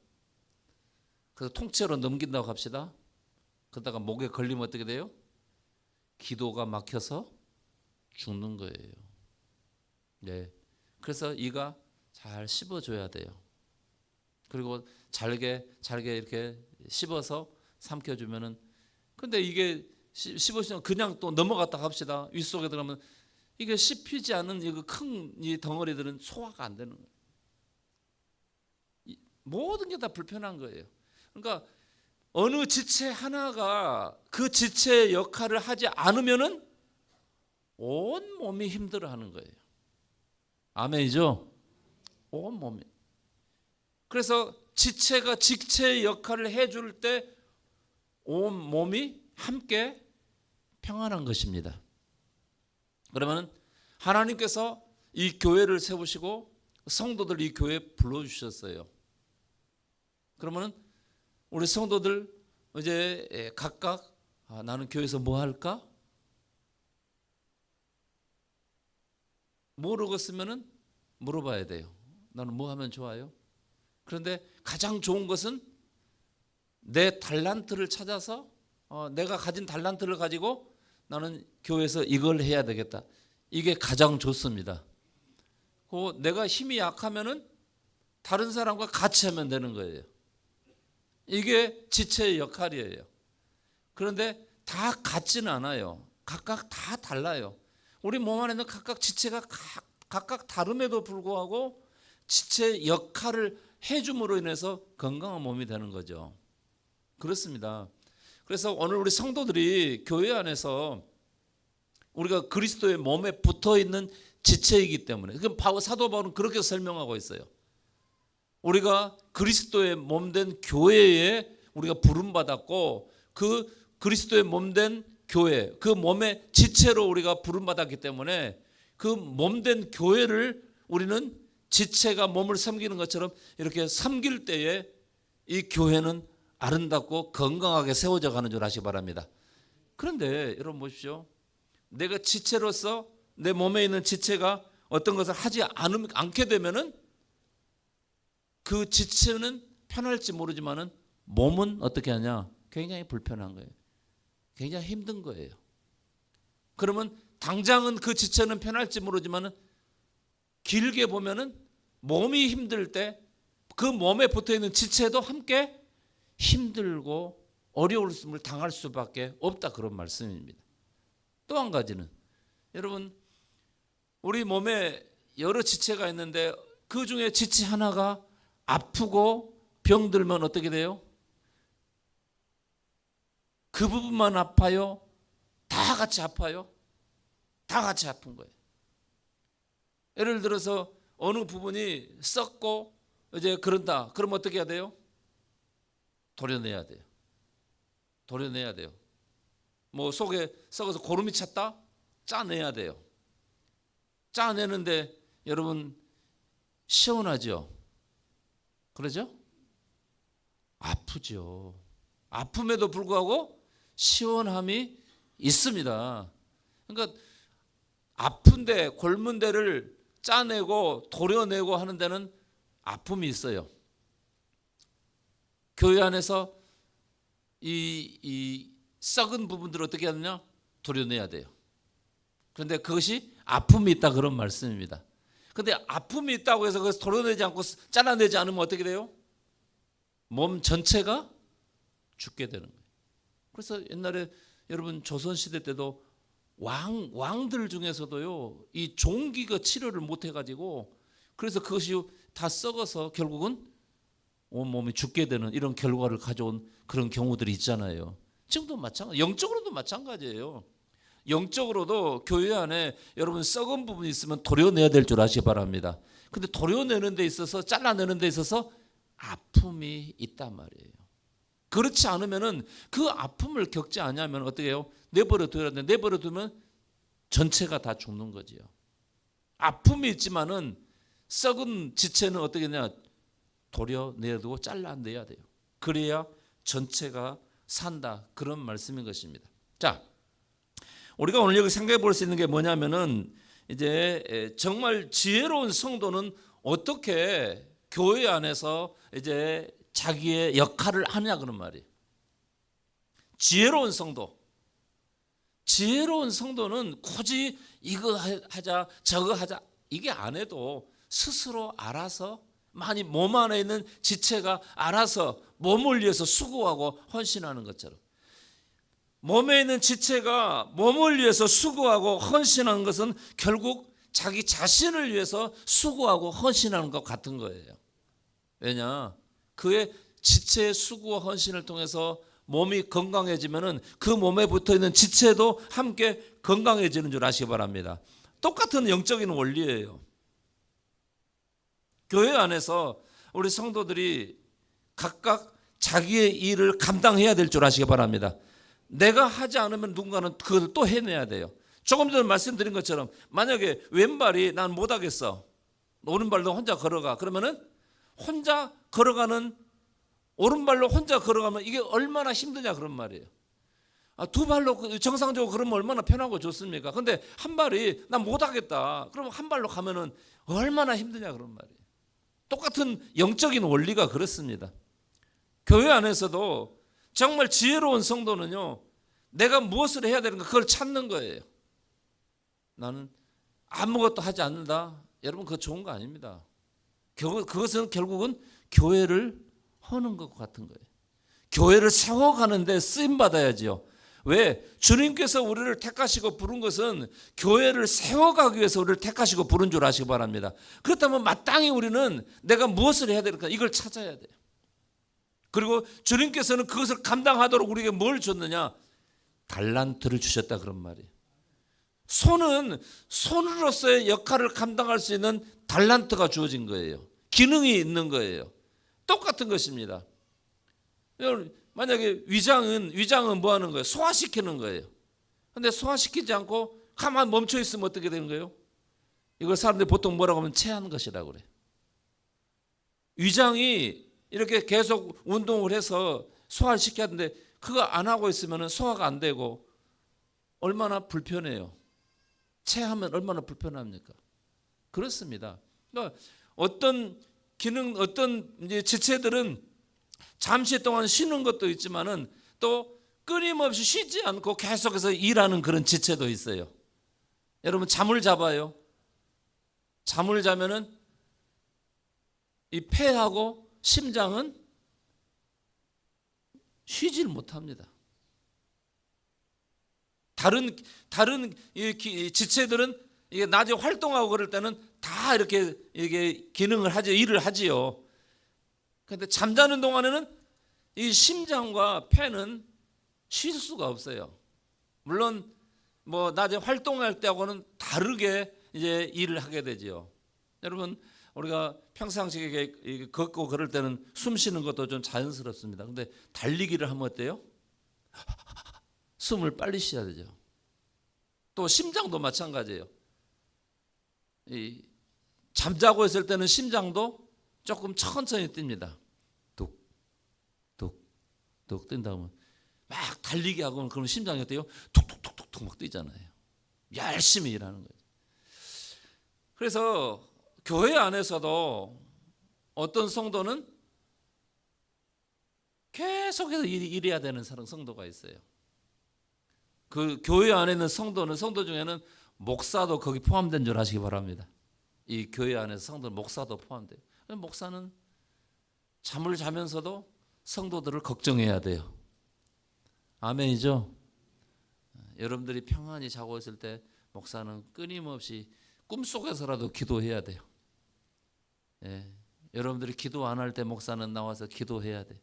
그래서 통째로 넘긴다고 합시다. 그러다가 목에 걸리면 어떻게 돼요? 기도가 막혀서 죽는 거예요. 네. 그래서 이가 잘 씹어줘야 돼요. 그리고 잘게 이렇게 씹어서 삼켜주면은 근데 이게 씹어주면 그냥 또 넘어갔다 합시다. 윗속에 들어가면 이게 씹히지 않은 이거 큰 이 덩어리들은 소화가 안 되는 거예요. 모든 게 다 불편한 거예요. 그러니까 어느 지체 하나가 그 지체의 역할을 하지 않으면은 온 몸이 힘들어하는 거예요. 아멘이죠? 온 몸이. 그래서 지체가 직체의 역할을 해줄 때 온 몸이 함께 평안한 것입니다. 그러면 하나님께서 이 교회를 세우시고 성도들 이 교회에 불러주셨어요. 그러면 우리 성도들 이제 각각 나는 교회에서 뭐 할까? 모르겠으면은 물어봐야 돼요. 나는 뭐 하면 좋아요? 그런데 가장 좋은 것은 내 달란트를 찾아서 내가 가진 달란트를 가지고 나는 교회에서 이걸 해야 되겠다. 이게 가장 좋습니다. 내가 힘이 약하면은 다른 사람과 같이 하면 되는 거예요. 이게 지체의 역할이에요. 그런데 다 같지는 않아요. 각각 다 달라요. 우리 몸 안에는 각각 지체가 각각 다름에도 불구하고 지체의 역할을 해줌으로 인해서 건강한 몸이 되는 거죠. 그렇습니다. 그래서 오늘 우리 성도들이 교회 안에서 우리가 그리스도의 몸에 붙어 있는 지체이기 때문에 그럼 사도 바울은 그렇게 설명하고 있어요. 우리가 그리스도의 몸된 교회에 우리가 부름받았고 그 그리스도의 몸된 교회 그 몸의 지체로 우리가 부름받았기 때문에 그 몸된 교회를 우리는 지체가 몸을 섬기는 것처럼 이렇게 섬길 때에 이 교회는 아름답고 건강하게 세워져 가는 줄 아시기 바랍니다. 그런데 여러분 보십시오. 내가 지체로서 내 몸에 있는 지체가 어떤 것을 하지 않게 되면은 그 지체는 편할지 모르지만은 몸은 어떻게 하냐? 굉장히 불편한 거예요. 굉장히 힘든 거예요. 그러면 당장은 그 지체는 편할지 모르지만은 길게 보면은 몸이 힘들 때 그 몸에 붙어 있는 지체도 함께 힘들고 어려움을 당할 수밖에 없다 그런 말씀입니다. 또 한 가지는 여러분 우리 몸에 여러 지체가 있는데 그 중에 지체 하나가 아프고 병들면 어떻게 돼요? 그 부분만 아파요? 다 같이 아파요? 다 같이 아픈 거예요. 예를 들어서 어느 부분이 썩고 이제 그런다. 그럼 어떻게 해야 돼요? 도려내야 돼요. 도려내야 돼요. 뭐 속에 썩어서 고름이 찼다? 짜내야 돼요. 짜내는데 여러분 시원하죠? 그러죠? 아프죠. 아픔에도 불구하고 시원함이 있습니다. 그러니까 아픈데 골문 데를 짜내고 도려내고 하는 데는 아픔이 있어요. 교회 안에서 이 썩은 부분들을 어떻게 하느냐? 도려내야 돼요. 그런데 그것이 아픔이 있다 그런 말씀입니다. 그런데 아픔이 있다고 해서 그것을 도려내지 않고 잘라내지 않으면 어떻게 돼요? 몸 전체가 죽게 되는 거예요. 그래서 옛날에 여러분 조선시대 때도 왕들 중에서도요, 이 종기가 치료를 못 해가지고 그래서 그것이 다 썩어서 결국은 온몸이 죽게 되는 이런 결과를 가져온 그런 경우들이 있잖아요. 지금도 마찬가지, 영적으로도 마찬가지예요. 영적으로도 교회 안에 여러분 썩은 부분이 있으면 도려내야 될 줄 아시기 바랍니다. 근데 도려내는 데 있어서 잘라내는 데 있어서 아픔이 있단 말이에요. 그렇지 않으면은 그 아픔을 겪지 않으면 어떻게 해요? 내버려 둬야 되는데 내버려 두면 전체가 다 죽는 거지요. 아픔이 있지만은 썩은 지체는 어떻게 하냐? 도려내야 되고 잘라내야 돼요. 그래야 전체가 산다. 그런 말씀인 것입니다. 자, 우리가 오늘 여기 생각해 볼 수 있는 게 뭐냐면은 이제 정말 지혜로운 성도는 어떻게 교회 안에서 이제 자기의 역할을 하냐 그런 말이에요. 지혜로운 성도. 지혜로운 성도는 굳이 이거 하자 저거 하자 이게 안 해도 스스로 알아서 많이 몸 안에 있는 지체가 알아서 몸을 위해서 수고하고 헌신하는 것처럼 몸에 있는 지체가 몸을 위해서 수고하고 헌신하는 것은 결국 자기 자신을 위해서 수고하고 헌신하는 것 같은 거예요. 왜냐? 그의 지체의 수고와 헌신을 통해서 몸이 건강해지면은 그 몸에 붙어 있는 지체도 함께 건강해지는 줄 아시기 바랍니다. 똑같은 영적인 원리예요. 교회 안에서 우리 성도들이 각각 자기의 일을 감당해야 될 줄 아시기 바랍니다. 내가 하지 않으면 누군가는 그걸 또 해내야 돼요. 조금 전에 말씀드린 것처럼 만약에 왼발이 난 못하겠어. 오른발로 혼자 걸어가. 그러면은 혼자 걸어가는 오른발로 혼자 걸어가면 이게 얼마나 힘드냐 그런 말이에요. 두 발로 정상적으로 걸으면 얼마나 편하고 좋습니까? 근데 한 발이 난 못하겠다. 그러면 한 발로 가면은 얼마나 힘드냐 그런 말이에요. 똑같은 영적인 원리가 그렇습니다. 교회 안에서도 정말 지혜로운 성도는요, 내가 무엇을 해야 되는가 그걸 찾는 거예요. 나는 아무것도 하지 않는다. 여러분 그거 좋은 거 아닙니다. 그것은 결국은 교회를 허는 것 같은 거예요. 교회를 세워가는데 쓰임받아야지요. 왜? 주님께서 우리를 택하시고 부른 것은 교회를 세워가기 위해서 우리를 택하시고 부른 줄 아시기 바랍니다. 그렇다면 마땅히 우리는 내가 무엇을 해야 될까? 이걸 찾아야 돼요. 그리고 주님께서는 그것을 감당하도록 우리에게 뭘 줬느냐? 달란트를 주셨다 그런 말이에요. 손은 손으로서의 역할을 감당할 수 있는 달란트가 주어진 거예요. 기능이 있는 거예요. 똑같은 것입니다. 만약에 위장은 뭐 하는 거예요? 소화시키는 거예요. 근데 소화시키지 않고 가만 멈춰 있으면 어떻게 되는 거예요? 이걸 사람들이 보통 뭐라고 하면 체한 것이라고 그래요. 위장이 이렇게 계속 운동을 해서 소화를 시켜야 하는데 그거 안 하고 있으면 소화가 안 되고 얼마나 불편해요. 체하면 얼마나 불편합니까? 그렇습니다. 그러니까 어떤 이제 지체들은 잠시 동안 쉬는 것도 있지만은 또 끊임없이 쉬지 않고 계속해서 일하는 그런 지체도 있어요. 여러분 잠을 자봐요. 잠을 자면은 이 폐하고 심장은 쉬질 못합니다. 다른 이 지체들은 이게 낮에 활동하고 그럴 때는 다 이렇게 기능을 하죠, 일을 하지요. 그런데 잠자는 동안에는 이 심장과 폐는 쉴 수가 없어요. 물론 뭐 낮에 활동할 때하고는 다르게 이제 일을 하게 되지요. 여러분, 우리가 평상시에 걷고 그럴 때는 숨 쉬는 것도 좀 자연스럽습니다. 근데 달리기를 하면 어때요? 숨을 빨리 쉬어야 되죠. 또 심장도 마찬가지예요. 잠자고 있을 때는 심장도 조금 천천히 뜁니다. 뚝뚝뚝 뛴다 보면 막 달리기 하고 그러면 심장이 어때요? 툭툭툭툭 막 뛰잖아요. 열심히 일하는 거죠. 그래서 교회 안에서도 어떤 성도는 계속해서 일해야 되는 성도가 있어요. 그 교회 안에 있는 성도 중에는 목사도 거기 포함된 줄 아시기 바랍니다. 이 교회 안에서 성도 목사도 포함돼요. 목사는 잠을 자면서도 성도들을 걱정해야 돼요. 아멘이죠? 여러분들이 평안히 자고 있을 때 목사는 끊임없이 꿈속에서라도 기도해야 돼요. 예, 여러분들이 기도 안 할 때 목사는 나와서 기도해야 돼요.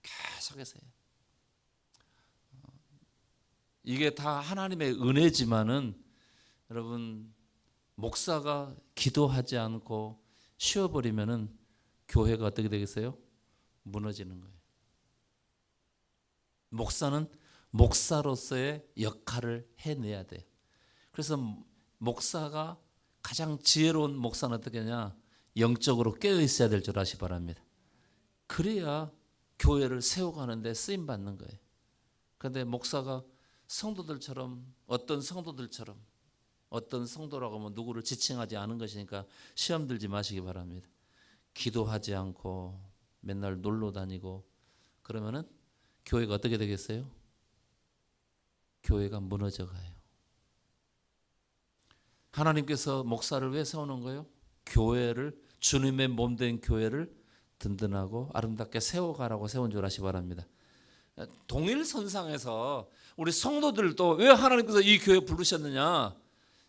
계속해서 해요. 이게 다 하나님의 은혜지만은 여러분, 목사가 기도하지 않고 쉬어버리면은 교회가 어떻게 되겠어요? 무너지는 거예요. 목사는 목사로서의 역할을 해내야 돼요. 그래서 목사가 가장 지혜로운 목사는 어떻게 하냐? 영적으로 깨어 있어야 될 줄 아시기 바랍니다. 그래야 교회를 세워가는데 쓰임 받는 거예요. 그런데 목사가 성도들처럼 어떤 성도라고 하면 누구를 지칭하지 않은 것이니까 시험 들지 마시기 바랍니다. 기도하지 않고 맨날 놀러 다니고 그러면은 교회가 어떻게 되겠어요? 교회가 무너져 가요. 하나님께서 목사를 왜 세우는 거예요? 교회를, 주님의 몸된 교회를 든든하고 아름답게 세워가라고 세운 줄 아시기 바랍니다. 동일선상에서 우리 성도들도 왜 하나님께서 이 교회 부르셨느냐?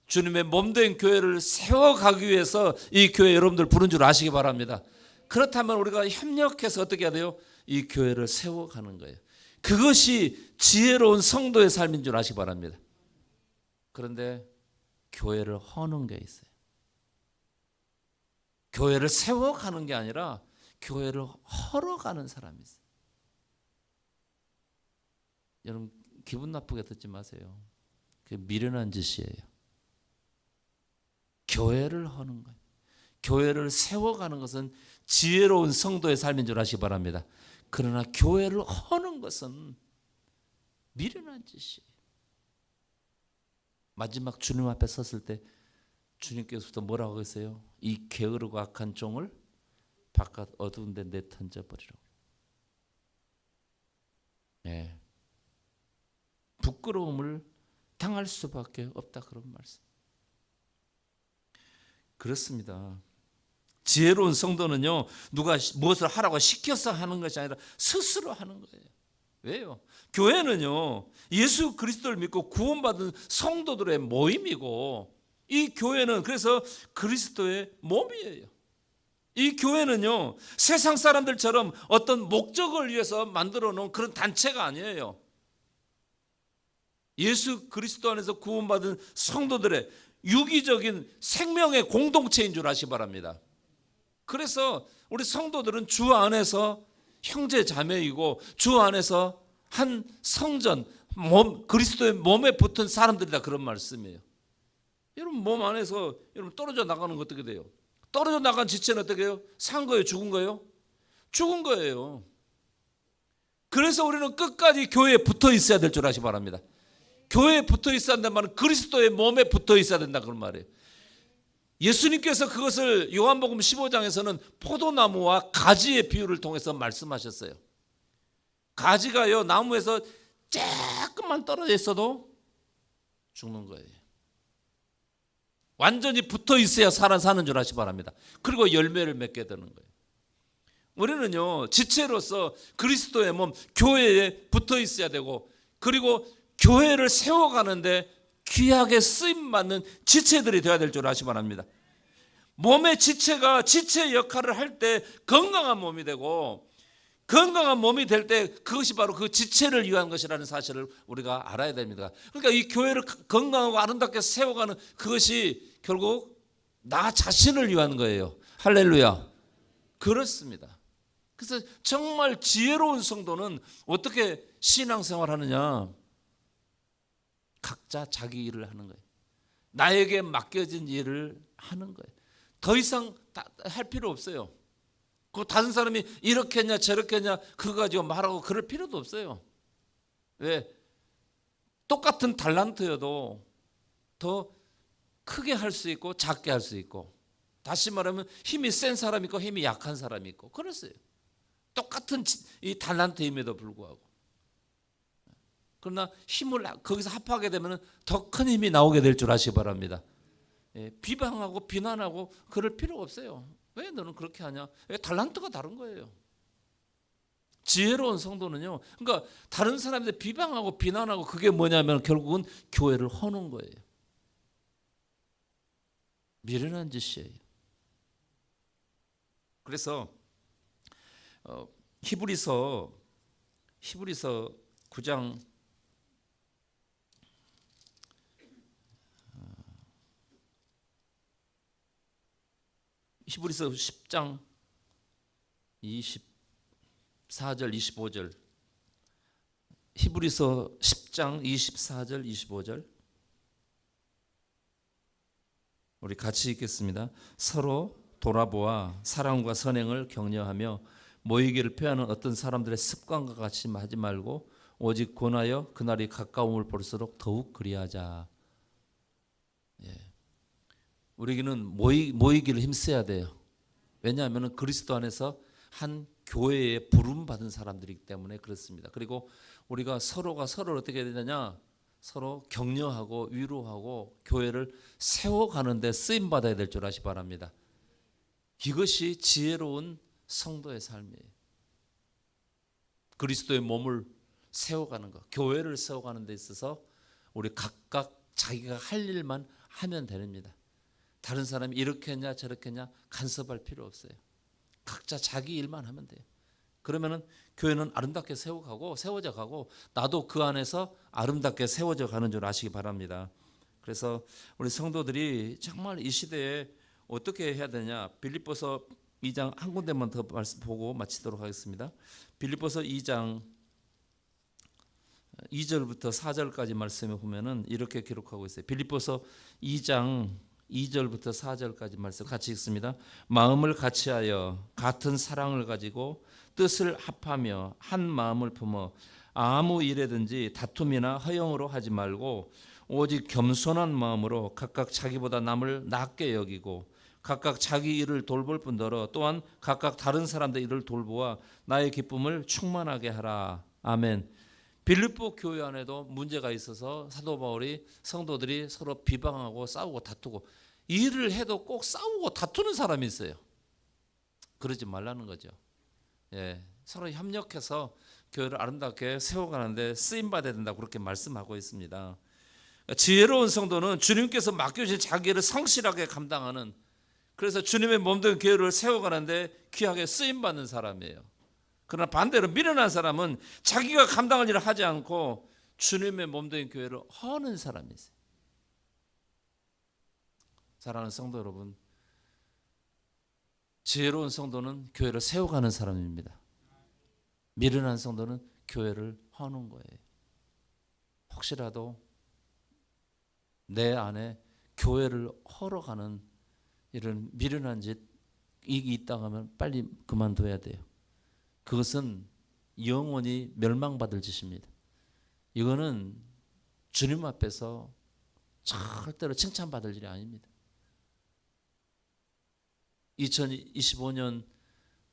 주님의 몸된 교회를 세워가기 위해서 이 교회 여러분들 부른 줄 아시기 바랍니다. 그렇다면 우리가 협력해서 어떻게 해야 돼요? 이 교회를 세워가는 거예요. 그것이 지혜로운 성도의 삶인 줄 아시기 바랍니다. 그런데 교회를 허는 게 있어요. 교회를 세워가는 게 아니라 교회를 헐어가는 사람이 있어요. 여러분, 기분 나쁘게 듣지 마세요. 그게 미련한 짓이에요. 교회를 허는 거예요. 교회를 세워가는 것은 지혜로운 성도의 삶인 줄 아시기 바랍니다. 그러나 교회를 허는 것은 미련한 짓이에요. 마지막 주님 앞에 섰을 때 주님께서도 뭐라고 했어요? 이 게으르고 악한 종을 바깥 어두운 데 내던져버리라고. 네. 부끄러움을 당할 수밖에 없다, 그런 말씀. 그렇습니다. 지혜로운 성도는요, 누가 무엇을 하라고 시켜서 하는 것이 아니라 스스로 하는 거예요. 왜요? 교회는요, 예수 그리스도를 믿고 구원받은 성도들의 모임이고, 이 교회는 그래서 그리스도의 몸이에요. 이 교회는요, 세상 사람들처럼 어떤 목적을 위해서 만들어 놓은 그런 단체가 아니에요. 예수 그리스도 안에서 구원받은 성도들의 유기적인 생명의 공동체인 줄 아시기 바랍니다. 그래서 우리 성도들은 주 안에서 형제 자매이고 주 안에서 한 성전, 그리스도의 몸에 붙은 사람들이다, 그런 말씀이에요. 여러분, 몸 안에서 여러분 떨어져 나가는 거 어떻게 돼요? 떨어져 나간 지체는 어떻게 해요? 산 거예요? 죽은 거예요? 죽은 거예요. 그래서 우리는 끝까지 교회에 붙어 있어야 될 줄 아시기 바랍니다. 교회에 붙어 있어야 한다는 말은 그리스도의 몸에 붙어 있어야 된다, 그런 말이에요. 예수님께서 그것을 요한복음 15장에서는 포도나무와 가지의 비유를 통해서 말씀하셨어요. 가지가요, 나무에서 조금만 떨어져 있어도 죽는 거예요. 완전히 붙어 있어야 사는 줄 아시기 바랍니다. 그리고 열매를 맺게 되는 거예요. 우리는요, 지체로서 그리스도의 몸, 교회에 붙어 있어야 되고, 그리고 교회를 세워가는데 귀하게 쓰임받는 지체들이 되어야 될 줄 아시기 바랍니다. 몸의 지체가 지체 역할을 할 때 건강한 몸이 되고, 건강한 몸이 될 때 그것이 바로 그 지체를 위한 것이라는 사실을 우리가 알아야 됩니다. 그러니까 이 교회를 건강하고 아름답게 세워가는 그것이 결국 나 자신을 위한 거예요. 할렐루야. 그렇습니다. 그래서 정말 지혜로운 성도는 어떻게 신앙생활 하느냐? 각자 자기 일을 하는 거예요. 나에게 맡겨진 일을 하는 거예요. 더 이상 할 필요 없어요. 그 다른 사람이 이렇게 했냐 저렇게 했냐 그거 가지고 말하고 그럴 필요도 없어요. 왜? 똑같은 달란트여도 더 크게 할 수 있고 작게 할 수 있고, 다시 말하면 힘이 센 사람이 있고 힘이 약한 사람이 있고 그랬어요. 똑같은 이 달란트임에도 불구하고. 그러나 힘을 거기서 합하게 되면 더 큰 힘이 나오게 될 줄 아시기 바랍니다. 비방하고 비난하고 그럴 필요가 없어요. 왜 너는 그렇게 하냐? 달란트가 다른 거예요. 지혜로운 성도는요, 그러니까 다른 사람들 비방하고 비난하고 그게 뭐냐면 결국은 교회를 허는 거예요. 미련한 짓이에요. 그래서 히브리서 9장 히브리서 10장 24절 25절 히브리서 10장 24절 25절 우리 같이 읽겠습니다. 서로 돌아보아 사랑과 선행을 격려하며 모이기를 표하는 어떤 사람들의 습관과 같이 하지 말고 오직 권하여 그날이 가까움을 볼수록 더욱 그리하자. 우리는 모이기를 힘써야 돼요. 왜냐하면 그리스도 안에서 한 교회에 부름받은 사람들이기 때문에 그렇습니다. 그리고 우리가 서로가 서로를 어떻게 해야 되느냐? 서로 격려하고 위로하고 교회를 세워가는 데 쓰임받아야 될 줄 아시기 바랍니다. 이것이 지혜로운 성도의 삶이에요. 그리스도의 몸을 세워가는 것, 교회를 세워가는 데 있어서 우리 각각 자기가 할 일만 하면 됩니다. 다른 사람이 이렇게 했냐 저렇게 했냐 간섭할 필요 없어요. 각자 자기 일만 하면 돼요. 그러면은 교회는 아름답게 세워져 가고 나도 그 안에서 아름답게 세워져 가는 줄 아시기 바랍니다. 그래서 우리 성도들이 정말 이 시대에 어떻게 해야 되냐? 빌립보서 2장 한 군데만 더 보고 마치도록 하겠습니다. 빌립보서 2장 2절부터 4절까지 말씀에 보면은 이렇게 기록하고 있어요. 빌립보서 2장 2절부터 4절까지 말씀 같이 읽습니다. 마음을 같이하여 같은 사랑을 가지고 뜻을 합하며 한 마음을 품어 아무 일에든지 다툼이나 허영으로 하지 말고 오직 겸손한 마음으로 각각 자기보다 남을 낮게 여기고 각각 자기 일을 돌볼 뿐더러 또한 각각 다른 사람들 일을 돌보아 나의 기쁨을 충만하게 하라. 아멘. 빌립보 교회 안에도 문제가 있어서 사도 바울이 성도들이 서로 비방하고 싸우고 다투고, 일을 해도 꼭 싸우고 다투는 사람이 있어요. 그러지 말라는 거죠. 서로 협력해서 교회를 아름답게 세워가는데 쓰임받아야 된다고 그렇게 말씀하고 있습니다. 지혜로운 성도는 주님께서 맡겨주신 자기 일을 성실하게 감당하는, 그래서 주님의 몸된 교회를 세워가는데 귀하게 쓰임받는 사람이에요. 그러나 반대로 미련한 사람은 자기가 감당할 일을 하지 않고 주님의 몸된 교회를 허는 사람이 있어요. 사랑하는 성도 여러분, 지혜로운 성도는 교회를 세워가는 사람입니다. 미련한 성도는 교회를 허는 거예요. 혹시라도 내 안에 교회를 허러가는 이런 미련한 짓이 있다고 하면 빨리 그만둬야 돼요. 그것은 영원히 멸망받을 짓입니다. 이거는 주님 앞에서 절대로 칭찬받을 일이 아닙니다. 2025년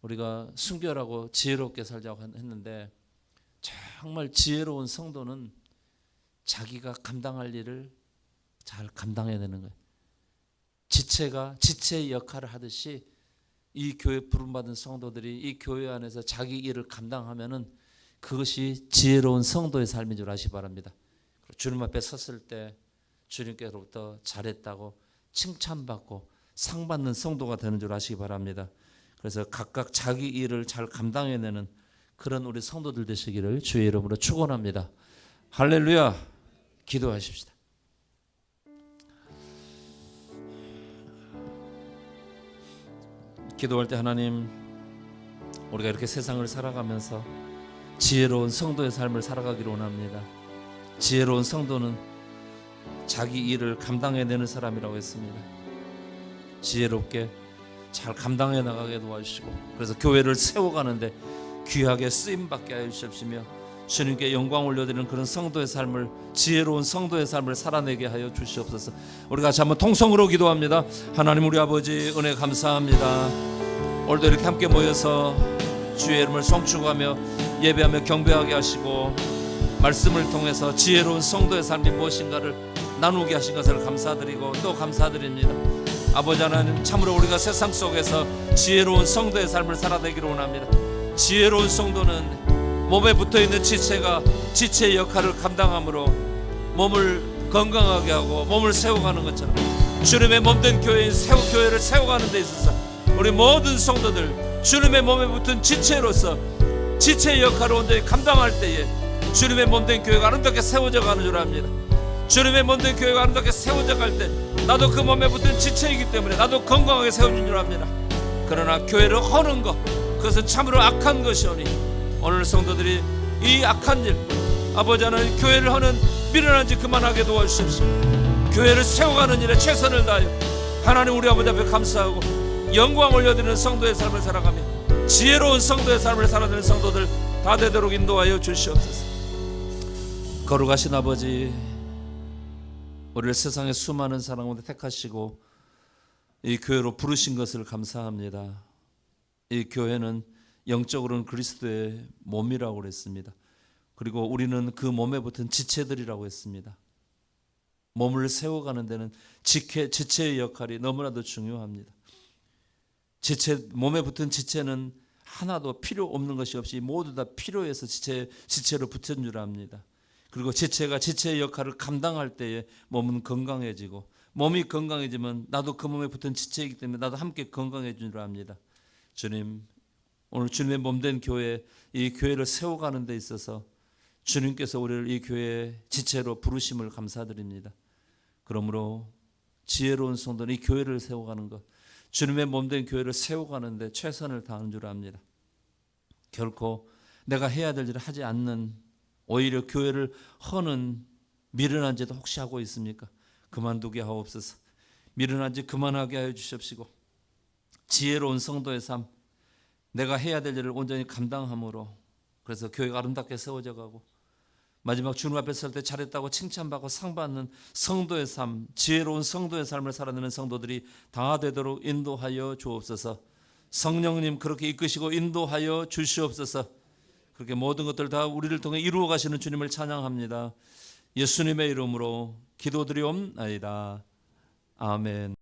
우리가 순결하고 지혜롭게 살자고 했는데 정말 지혜로운 성도는 자기가 감당할 일을 잘 감당해야 되는 거예요. 지체가 지체의 역할을 하듯이 이 교회 부름받은 성도들이 이 교회 안에서 자기 일을 감당하면은 그것이 지혜로운 성도의 삶인 줄 아시기 바랍니다. 주님 앞에 섰을 때 주님께로부터 잘했다고 칭찬받고 상 받는 성도가 되는 줄 아시기 바랍니다. 그래서 각각 자기 일을 잘 감당해내는 그런 우리 성도들 되시기를 주의 이름으로 축원합니다. 할렐루야. 기도하십시다. 기도할 때 하나님, 우리가 이렇게 세상을 살아가면서 지혜로운 성도의 삶을 살아가기를 원합니다. 지혜로운 성도는 자기 일을 감당해내는 사람이라고 했습니다. 지혜롭게 잘 감당해 나가게 도와주시고, 그래서 교회를 세워가는데 귀하게 쓰임받게 하여 주시옵시며, 주님께 영광 올려드리는 그런 성도의 삶을, 지혜로운 성도의 삶을 살아내게 하여 주시옵소서. 우리가 같이 한번 통성으로 기도합니다. 하나님 우리 아버지, 은혜 감사합니다. 오늘도 이렇게 함께 모여서 주의 이름을 송축하며 예배하며 경배하게 하시고, 말씀을 통해서 지혜로운 성도의 삶이 무엇인가를 나누게 하신 것을 감사드리고 또 감사드립니다. 아버지 하나님, 참으로 우리가 세상 속에서 지혜로운 성도의 삶을 살아내기를 원합니다. 지혜로운 성도는 몸에 붙어있는 지체가 지체의 역할을 감당함으로 몸을 건강하게 하고 몸을 세워가는 것처럼, 주님의 몸된 교회인 교회를 세워가는 데 있어서 우리 모든 성도들 주님의 몸에 붙은 지체로서 지체의 역할을 온전히 감당할 때에 주님의 몸된 교회가 아름답게 세워져 가는 줄 압니다. 주님의 몸된 교회가 아름답게 세워져 갈 때 나도 그 몸에 붙은 지체이기 때문에 나도 건강하게 세워진 줄 압니다. 그러나 교회를 허는 것, 그것은 참으로 악한 것이오니 오늘 성도들이 이 악한 일, 아버지 하나님, 교회를 허는 미련한 짓 그만하게 도와주십시오. 교회를 세워가는 일에 최선을 다하여 하나님 우리 아버지 앞에 감사하고 영광 올려드리는 성도의 삶을 살아가며 지혜로운 성도의 삶을 살아내는 성도들 다 되도록 인도하여 주시옵소서. 거룩하신 아버지, 우리를 세상의 수많은 사람 가운데 택하시고 이 교회로 부르신 것을 감사합니다. 이 교회는 영적으로는 그리스도의 몸이라고 그랬습니다. 그리고 우리는 그 몸에 붙은 지체들이라고 했습니다. 몸을 세워가는 데는 지체의 역할이 너무나도 중요합니다. 몸에 붙은 지체는 하나도 필요 없는 것이 없이 모두 다 필요해서 지체로 붙은 줄 압니다. 그리고 지체가 지체의 역할을 감당할 때에 몸은 건강해지고, 몸이 건강해지면 나도 그 몸에 붙은 지체이기 때문에 나도 함께 건강해진 줄 압니다. 주님, 오늘 주님의 몸된 교회, 이 교회를 세워가는 데 있어서 주님께서 우리를 이 교회의 지체로 부르심을 감사드립니다. 그러므로 지혜로운 성도는 이 교회를 세워가는 것, 주님의 몸된 교회를 세워가는 데 최선을 다하는 줄 압니다. 결코 내가 해야 될 일을 하지 않는, 오히려 교회를 허는 미련한 짓도 혹시 하고 있습니까? 그만두게 하옵소서. 미련한 짓 그만하게 하여 주십시고, 지혜로운 성도의 삶, 내가 해야 될 일을 온전히 감당함으로, 그래서 교회가 아름답게 세워져 가고 마지막 주님 앞에 설 때 잘했다고 칭찬받고 상받는 성도의 삶, 지혜로운 성도의 삶을 살아내는 성도들이 다 되도록 인도하여 주옵소서. 성령님 그렇게 이끄시고 인도하여 주시옵소서. 그렇게 모든 것들 다 우리를 통해 이루어 가시는 주님을 찬양합니다. 예수님의 이름으로 기도드리옵나이다. 아멘.